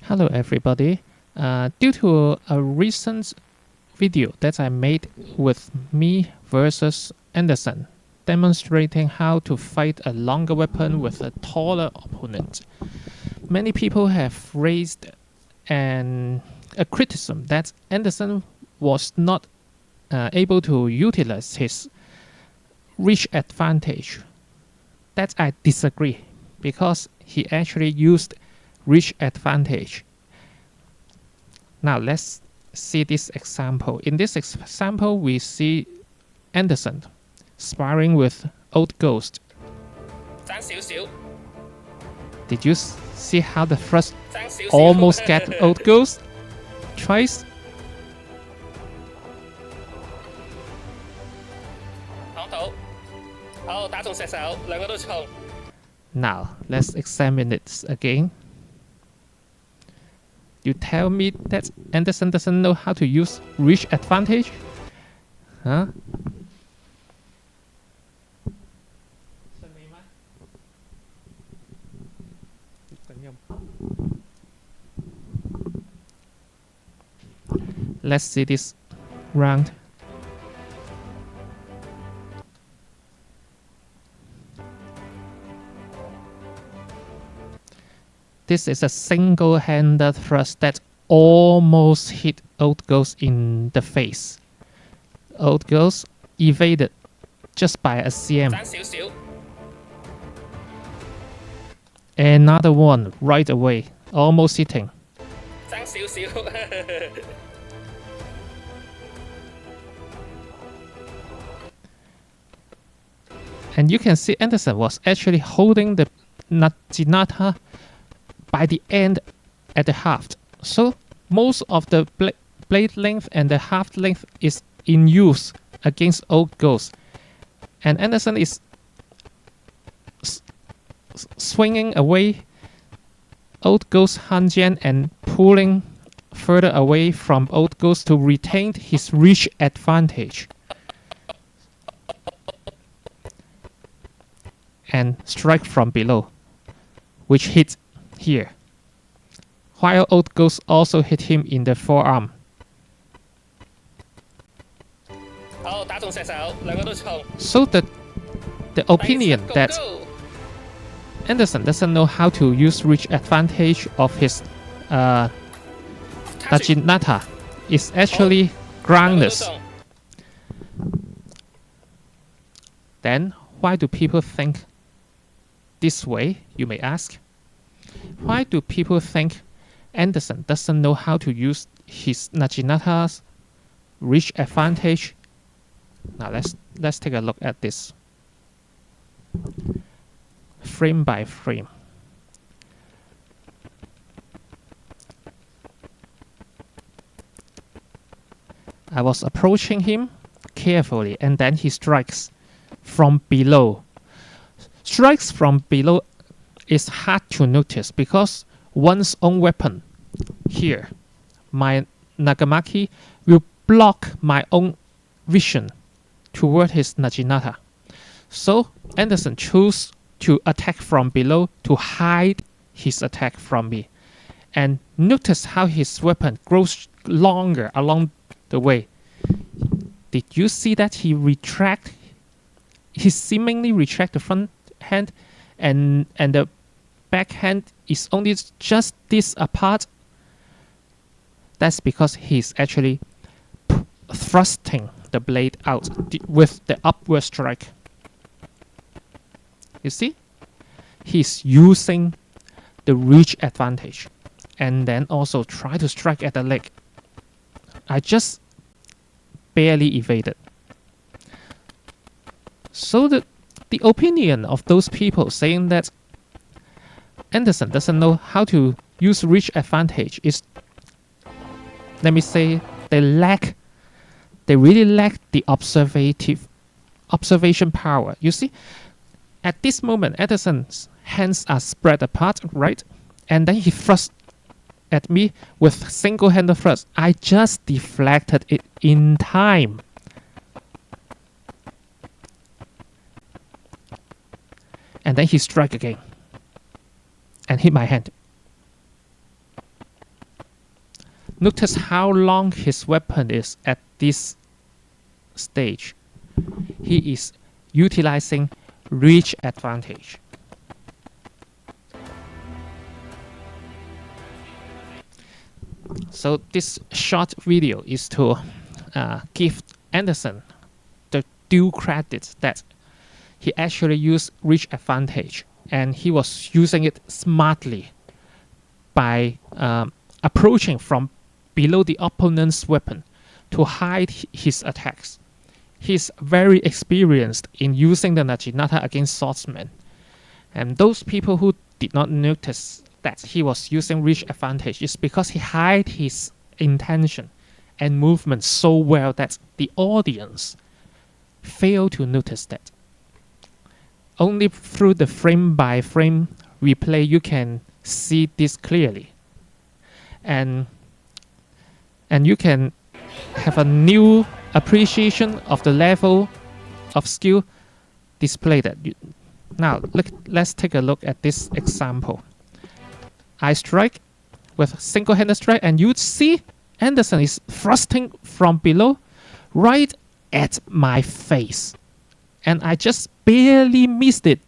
Hello everybody. Due to a recent video that I made with me versus Anderson, demonstrating how to fight a longer weapon with a taller opponent, many people have raised a criticism that Anderson was not able to utilize his reach advantage. That I disagree, because he actually used reach advantage. Now let's see this example. In this example, we see Anderson sparring with Old Ghost. Did you see how the thrust almost get Old Ghost twice? Now let's examine it again. You tell me that Anderson doesn't know how to use reach advantage? Huh? Let's see this round. This is a single-handed thrust that almost hit Old Ghost in the face. Old Ghost evaded just by a cm. Another one right away, almost hitting. And you can see Anderson was actually holding the Naginata by the end at the haft. So most of the blade length and the haft length is in use against Old Ghost. And Anderson is swinging away Old Ghost Hanjian and pulling further away from Old Ghost to retain his reach advantage. And strike from below, which hits here, while Old Ghost also hit him in the forearm. So the opinion that Anderson doesn't know how to use reach advantage of his Naginata is actually groundless. Then why do people think this way, you may ask? Why do people think Anderson doesn't know how to use his Naginata's reach advantage? Now let's take a look at this frame by frame. I was approaching him carefully, and then he strikes from below. Strikes from below is hard to notice because one's own weapon, here, my Nagamaki, will block my own vision toward his Naginata. So Anderson chose to attack from below to hide his attack from me. And notice how his weapon grows longer along the way. Did you see that he seemingly retract the front hand, and the back hand is only just this apart? That's because he's actually thrusting the blade out with the upward strike. You see? He's using the reach advantage and then also try to strike at the leg. I just barely evaded. So the opinion of those people saying that Anderson doesn't know how to use reach advantage is, let me say, they really lack the observation power. You see, at this moment, Anderson's hands are spread apart, right? And then he thrusts at me with single-handed thrust. I just deflected it in time. And then he struck again and hit my hand. Notice how long his weapon is at this stage. He is utilizing reach advantage. So this short video is to give Anderson the due credit that he actually used reach advantage, and he was using it smartly by approaching from below the opponent's weapon to hide his attacks. He's very experienced in using the Naginata against swordsmen, and those people who did not notice that he was using reach advantage is because he hid his intention and movement so well that the audience failed to notice that. Only through the frame by frame replay you can see this clearly, and you can have a new appreciation of the level of skill displayed. Now let's take a look at this example. I strike with single-handed strike, and you see Anderson is thrusting from below right at my face, and I just barely missed it.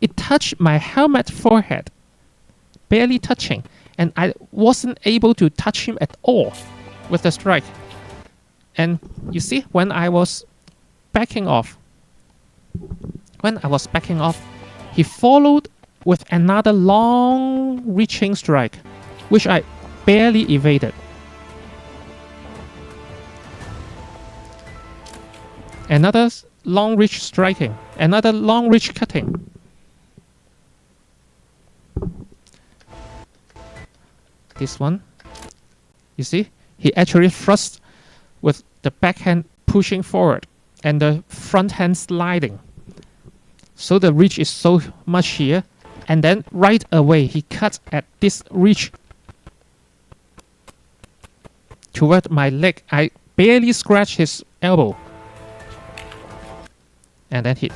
It touched my helmet forehead, barely touching, and I wasn't able to touch him at all with the strike. And you see, when I was backing off, he followed with another long reaching strike, which I barely evaded. Another long reach striking, another long reach cutting. This one, you see, he actually thrusts with the backhand pushing forward and the front hand sliding. So the reach is so much here, and then right away he cuts at this reach toward my leg. I barely scratch his elbow, and then hit.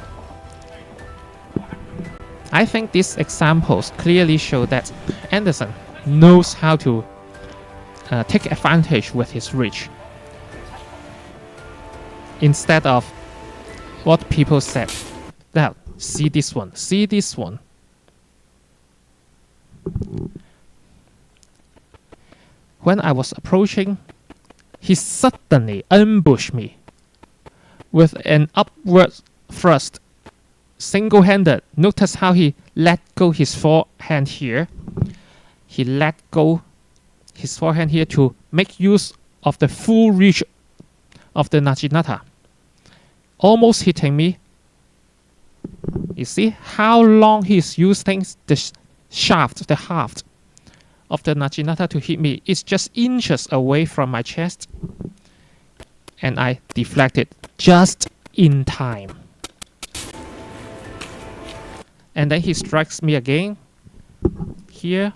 I think these examples clearly show that Anderson knows how to take advantage with his reach, instead of what people said. Now, see this one, see this one. When I was approaching, he suddenly ambushed me with an upward thrust, single-handed. Notice how he let go his forehand here. He let go his forehand here to make use of the full reach of the Naginata, almost hitting me. You see how long he's using the shaft, the haft of the Naginata to hit me. It's just inches away from my chest, and I deflected just in time. And then he strikes me again here.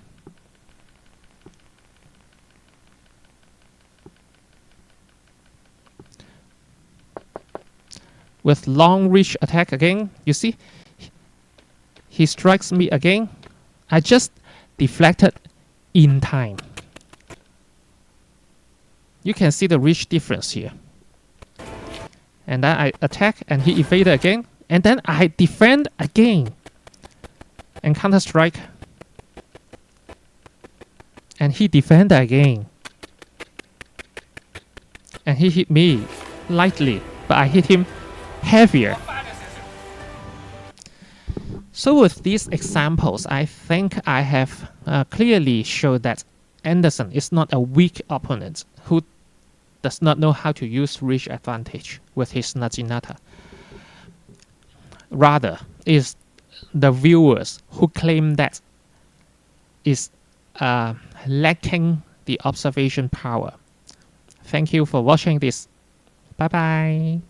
With long reach attack again, you see, he strikes me again. I just deflected in time. You can see the reach difference here. And then I attack and he evaded again. And then I defend again and counter strike. And he defended again. And he hit me lightly, but I hit him heavier. So with these examples, I think I have clearly showed that Anderson is not a weak opponent who does not know how to use reach advantage with his Naginata. Rather, is the viewers who claim that is lacking the observation power. Thank you for watching this. Bye bye.